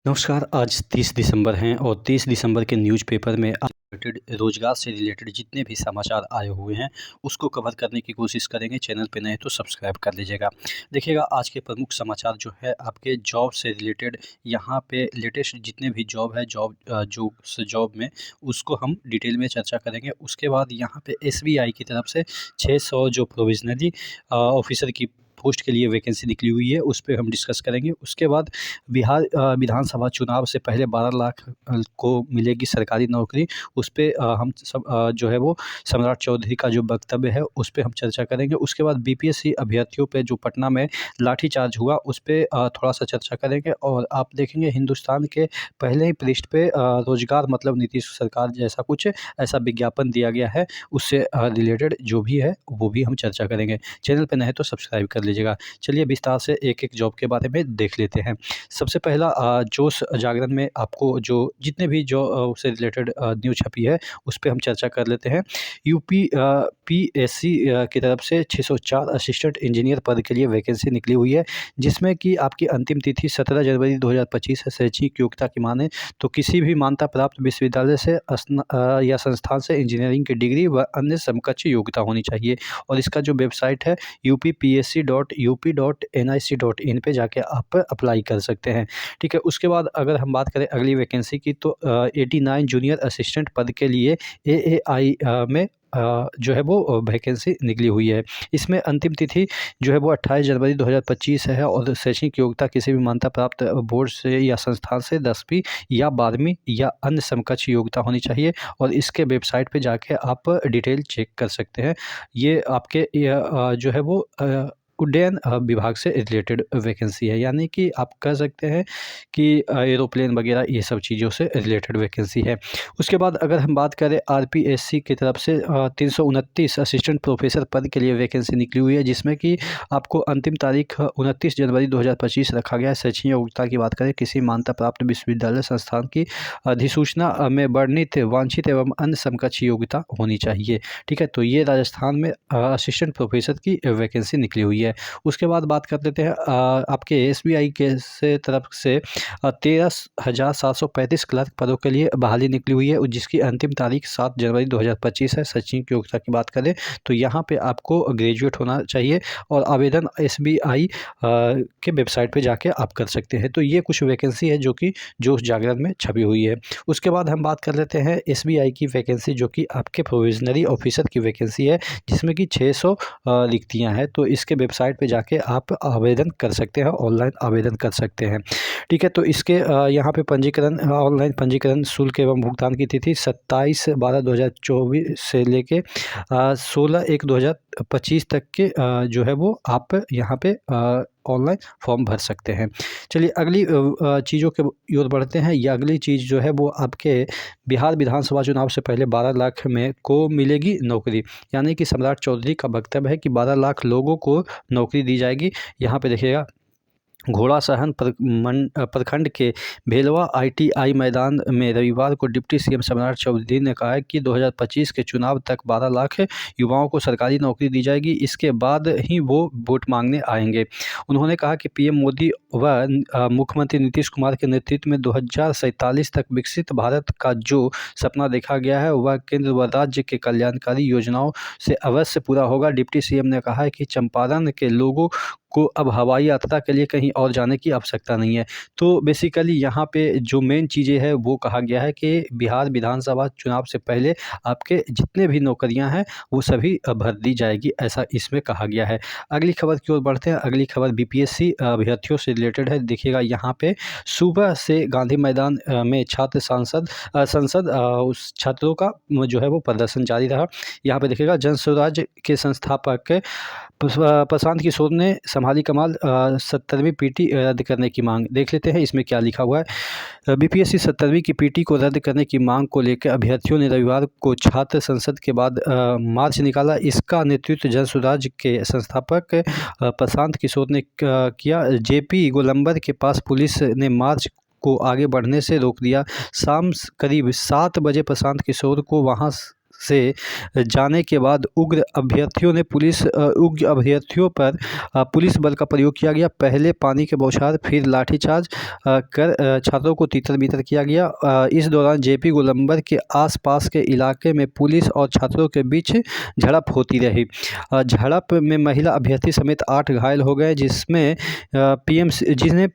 नमस्कार। आज 30 दिसंबर हैं और 30 दिसंबर के न्यूज़पेपर में रिलेटेड रोज़गार से रिलेटेड जितने भी समाचार आए हुए हैं उसको कवर करने की कोशिश करेंगे। चैनल पे नए हैं तो सब्सक्राइब कर लीजिएगा। देखिएगा, आज के प्रमुख समाचार जो है आपके जॉब से रिलेटेड, यहाँ पे लेटेस्ट जितने भी जॉब है जॉब में उसको हम डिटेल में चर्चा करेंगे। उसके बाद यहाँ पे एसबीआई की तरफ से 600 जो प्रोविजनली ऑफिसर की पोस्ट के लिए वैकेंसी निकली हुई है उस पे हम डिस्कस करेंगे। उसके बाद बिहार विधानसभा चुनाव से पहले 12 लाख को मिलेगी सरकारी नौकरी। उस पे हम सब जो है वो सम्राट चौधरी का जो वक्तव्य है उस पे हम चर्चा करेंगे। उसके बाद बीपीएससी अभ्यर्थियों पे जो पटना में लाठीचार्ज हुआ उस पे थोड़ा-सा चर्चा करेंगे। और आप देखेंगे हिंदुस्तान के पहले ही पृष्ठ पे रोज़गार मतलब नीतीश सरकार जैसा कुछ ऐसा विज्ञापन दिया गया है, उससे रिलेटेड जो भी है वो भी हम चर्चा करेंगे। चैनल पे नए हैं तो सब्सक्राइब कर लीजिएगा। चलिए विस्तार से एक-एक जॉब के बारे में देख लेते हैं। सबसे पहला जोश जागरण में आपको जो जितने भी जो उससे रिलेटेड न्यूज़ छपी है उस पे हम चर्चा कर लेते हैं। यूपी पीएससी की तरफ से 604 असिस्टेंट इंजीनियर पद के लिए वैकेंसी निकली हुई है, जिसमें कि आपकी अंतिम तिथि 17 जनवरी 2025 है। शैक्षणिक योग्यता की माने तो किसी भी मान्यता प्राप्त विश्वविद्यालय से या संस्थान से इंजीनियरिंग की डिग्री व अन्य समकक्ष योग्यता होनी चाहिए। और इसका जो वेबसाइट है uppsc.up.nic.in पे जाके आप अप्लाई कर सकते हैं। ठीक है, उसके बाद अगर हम बात करें अगली वैकेंसी की तो 89 जूनियर असिस्टेंट पद के लिए एएआई में जो है वो वैकेंसी निकली हुई है। इसमें अंतिम तिथि जो है वो 28 जनवरी 2025 है और शैक्षणिक योग्यता किसी भी मान्यता प्राप्त बोर्ड से या संस्थान से 10वीं या 12वीं या अन्य समकक्ष योग्यता होनी चाहिए। और इसके वेबसाइट पे जाके आप डिटेल चेक कर सकते हैं। ये आपके जो है वो उड्डयन विभाग से रिलेटेड वैकेंसी है, यानी कि आप कह सकते हैं कि एरोप्लेन वगैरह ये सब चीज़ों से रिलेटेड वैकेंसी है। उसके बाद अगर हम बात करें आरपीएससी की तरफ से 329 असिस्टेंट प्रोफेसर पद के लिए वैकेंसी निकली हुई है, जिसमें कि आपको अंतिम तारीख 29 जनवरी 2025 रखा गया है। शैक्षणिक योग्यता की बात करें किसी मान्यता प्राप्त विश्वविद्यालय संस्थान की अधिसूचना में वर्णित वांछित एवं अन्य समकक्ष योग्यता होनी चाहिए। ठीक है, तो ये राजस्थान में असिस्टेंट प्रोफेसर की वैकेंसी निकली हुई है। उसके बाद बात कर लेते हैं आपके एसबीआई के से तरफ से 13,735 क्लर्क पदों के लिए बहाली निकली हुई है, जिसकी अंतिम तारीख 7 जनवरी 2025 है। शैक्षणिक योग्यता की बात करें तो यहाँ पे आपको ग्रेजुएट होना चाहिए और आवेदन एसबीआई के वेबसाइट पे जाके आप कर सकते हैं। तो ये कुछ वैकेंसी है जो कि जोश जागरण में छपी हुई है। उसके बाद हम बात कर लेते हैं एसबीआई की वैकेंसी जो कि आपके प्रोविजनरी ऑफिसर की वैकेंसी है, जिसमें कि 600 रिक्तियाँ हैं। तो इसके वेबसाइट पे जाके आप आवेदन कर सकते हैं, ऑनलाइन आवेदन कर सकते हैं। ठीक है, तो इसके यहाँ पे पंजीकरण ऑनलाइन पंजीकरण शुल्क एवं भुगतान की तिथि 27/12/2024 से लेके 16/1/2025 तक के जो है वो आप यहाँ पे ऑनलाइन फॉर्म भर सकते हैं। चलिए अगली चीज़ों के ओर बढ़ते हैं। ये अगली चीज़ जो है वो आपके बिहार विधानसभा चुनाव से पहले 12 लाख में को मिलेगी नौकरी, यानी कि सम्राट चौधरी का वक्तव्य है कि 12 लाख लोगों को नौकरी दी जाएगी। यहाँ पे देखिएगा घोड़ासहन प्रखंड के भेलवा आईटीआई मैदान में रविवार को डिप्टी सीएम सम्राट चौधरी ने कहा है कि 2025 के चुनाव तक 12 लाख युवाओं को सरकारी नौकरी दी जाएगी, इसके बाद ही वो वोट मांगने आएंगे। उन्होंने कहा कि पीएम मोदी व मुख्यमंत्री नीतीश कुमार के नेतृत्व में 2047 तक विकसित भारत का जो सपना देखा गया है वह केंद्र व राज्य के कल्याणकारी योजनाओं से अवश्य पूरा होगा। डिप्टी सीएम ने कहा है कि चंपारण के लोगों को अब हवाई यात्रा के लिए कहीं और जाने की आवश्यकता नहीं है। तो बेसिकली यहाँ पे जो मेन चीज़ें हैं वो कहा गया है कि बिहार विधानसभा चुनाव से पहले आपके जितने भी नौकरियाँ हैं वो सभी भर दी जाएगी, ऐसा इसमें कहा गया है। अगली खबर की ओर बढ़ते हैं। अगली खबर बीपीएससी अभ्यर्थियों से रिलेटेड है। देखिएगा यहाँ पे सुबह से गांधी मैदान में छात्र संसद उस छात्रों का जो है वो प्रदर्शन जारी रहा। यहाँ पे देखिएगा जन स्वराज के संस्थापक प्रशांत किशोर ने संभाली कमान 70वीं पीटी रद्द करने की मांग। देख लेते हैं इसमें क्या लिखा हुआ है। बीपीएससी 70वीं की पीटी को रद्द करने की मांग को लेकर अभ्यर्थियों ने रविवार को छात्र संसद के बाद मार्च निकाला। इसका नेतृत्व जन स्वराज के संस्थापक प्रशांत किशोर ने किया। जेपी गोलंबर के पास पुलिस ने मार्च को आगे बढ़ने से रोक दिया। शाम करीब 7 बजे प्रशांत किशोर को वहां से जाने के बाद उग्र अभ्यर्थियों पर पुलिस बल का प्रयोग किया गया। पहले पानी के बौछार, फिर लाठीचार्ज कर छात्रों को तितर-बितर किया गया। इस दौरान जेपी गोलंबर के आसपास के इलाके में पुलिस और छात्रों के बीच झड़प होती रही। झड़प में महिला अभ्यर्थी समेत 8 घायल हो गए, जिन्हें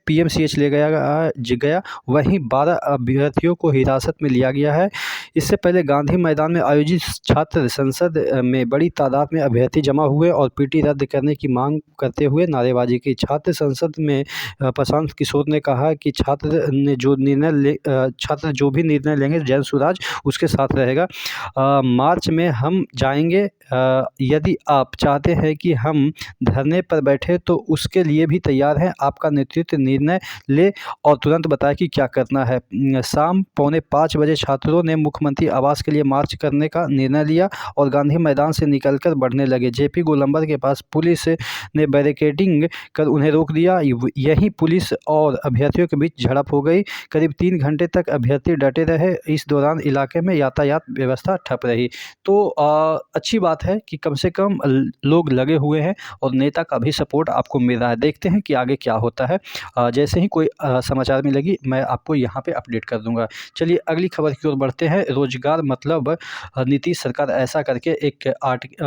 पीएमसीएच ले गया। वहीं 12 अभ्यर्थियों को हिरासत में लिया गया है। इससे पहले गांधी मैदान में आयोजित छात्र संसद में बड़ी तादाद में अभ्यर्थी जमा हुए और पीटी रद्द करने की मांग करते हुए नारेबाजी की। छात्र संसद में प्रशांत किशोर ने कहा कि छात्र जो भी निर्णय लेंगे जन सुराज उसके साथ रहेगा। मार्च में हम जाएंगे। यदि आप चाहते हैं कि हम धरने पर बैठे तो उसके लिए भी तैयार हैं। आपका नेतृत्व निर्णय ले और तुरंत बताए कि क्या करना है। शाम 4:45 बजे छात्रों ने मुख्यमंत्री आवास के लिए मार्च करने का निर्णय लिया और गांधी मैदान से निकलकर बढ़ने लगे। जेपी गोलंबर के पास पुलिस ने बैरिकेडिंग कर उन्हें रोक दिया। यहीं पुलिस और अभ्यर्थियों के बीच झड़प हो गई। करीब 3 घंटे तक अभ्यर्थी डटे रहे। इस दौरान इलाके में यातायात व्यवस्था ठप रही। तो अच्छी बात है कि कम से कम लोग लगे हुए हैं और नेता का भी सपोर्ट आपको मिल रहा है। देखते हैं कि आगे क्या होता है। जैसे ही कोई समाचार मिलेगी मैं आपको यहाँ पे अपडेट कर दूंगा। चलिए अगली खबर की ओर बढ़ते हैं। रोजगार मतलब नीतीश सरकार ऐसा करके एक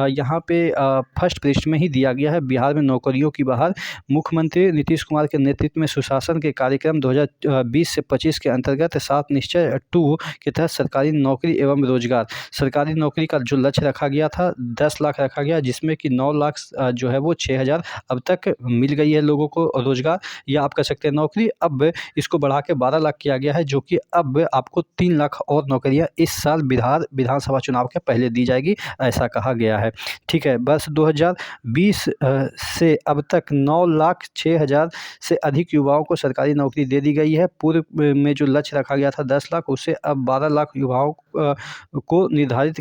यहाँ पे फर्स्ट पृष्ठ में ही दिया गया है। बिहार में नौकरियों की बहार। मुख्यमंत्री नीतीश कुमार के नेतृत्व में सुशासन के कार्यक्रम 2020 से 25 के अंतर्गत 7 निश्चय 2 के तहत सरकारी नौकरी एवं रोजगार। सरकारी नौकरी का जो लक्ष्य रखा गया था 10 लाख रखा गया, जिसमें कि 9 लाख जो है वो 6,000 अब तक मिल गई है लोगों को रोजगार, या आप कह सकते हैं नौकरी। अब इसको बढ़ा के 12 लाख किया गया है, जो कि अब आपको 3 लाख और नौकरियां इस साल बिहार विधानसभा चुनाव के पहले दी जाएगी, ऐसा कहा गया है। ठीक है, बस 2020 से अब तक 9,06,000 से अधिक युवाओं को सरकारी नौकरी दे दी गई है। पूर्व में जो लक्ष्य रखा गया था 10 लाख, उससे अब 12 लाख युवाओं को निर्धारित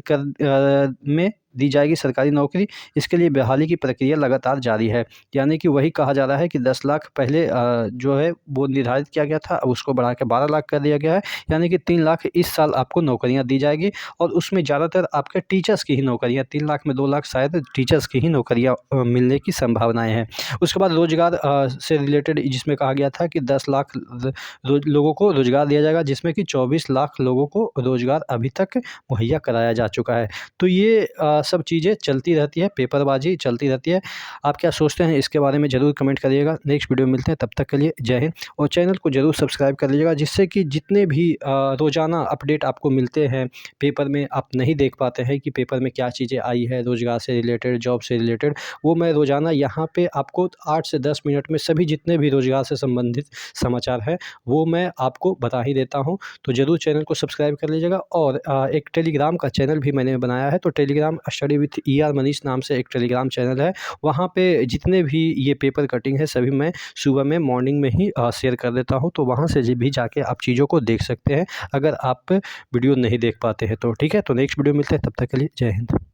में दी जाएगी सरकारी नौकरी। इसके लिए बहाली की प्रक्रिया लगातार जारी है। यानी कि वही कहा जा रहा है कि 10 लाख पहले जो है वो निर्धारित किया गया था, अब उसको बढ़ा के 12 लाख कर दिया गया है। यानी कि 3 लाख इस साल आपको नौकरियां दी जाएगी और उसमें ज़्यादातर आपके टीचर्स की ही नौकरियां, 3 लाख में 2 लाख शायद टीचर्स की ही नौकरियां मिलने की संभावनाएँ हैं। उसके बाद रोजगार से रिलेटेड जिसमें कहा गया था कि 10 लाख लोगों को रोजगार दिया जाएगा, जिसमें कि 24 लाख लोगों को रोजगार अभी तक मुहैया कराया जा चुका है। तो ये सब चीज़ें चलती रहती है, पेपरबाजी चलती रहती है। आप क्या सोचते हैं इसके बारे में ज़रूर कमेंट करिएगा। नेक्स्ट वीडियो में मिलते हैं, तब तक के लिए जय हिंद। और चैनल को ज़रूर सब्सक्राइब कर लीजिएगा, जिससे कि जितने भी रोज़ाना अपडेट आपको मिलते हैं पेपर में, आप नहीं देख पाते हैं कि पेपर में क्या चीज़ें आई है रोज़गार से रिलेटेड, जॉब से रिलेटेड, वो मैं रोज़ाना यहाँ पे आपको 8 से 10 मिनट में सभी जितने भी रोज़गार से संबंधित समाचार हैं वो मैं आपको बता ही देता हूँ। तो ज़रूर चैनल को सब्सक्राइब कर लीजिएगा। और एक टेलीग्राम का चैनल भी मैंने बनाया है, तो Telegram study with ER Manish नाम से एक टेलीग्राम चैनल है। वहाँ पे जितने भी ये पेपर कटिंग है सभी मैं सुबह में मॉर्निंग में ही शेयर कर देता हूँ। तो वहाँ से भी जाके आप चीज़ों को देख सकते हैं, अगर आप वीडियो नहीं देख पाते हैं तो। ठीक है, तो नेक्स्ट वीडियो मिलते हैं, तब तक के लिए जय हिंद।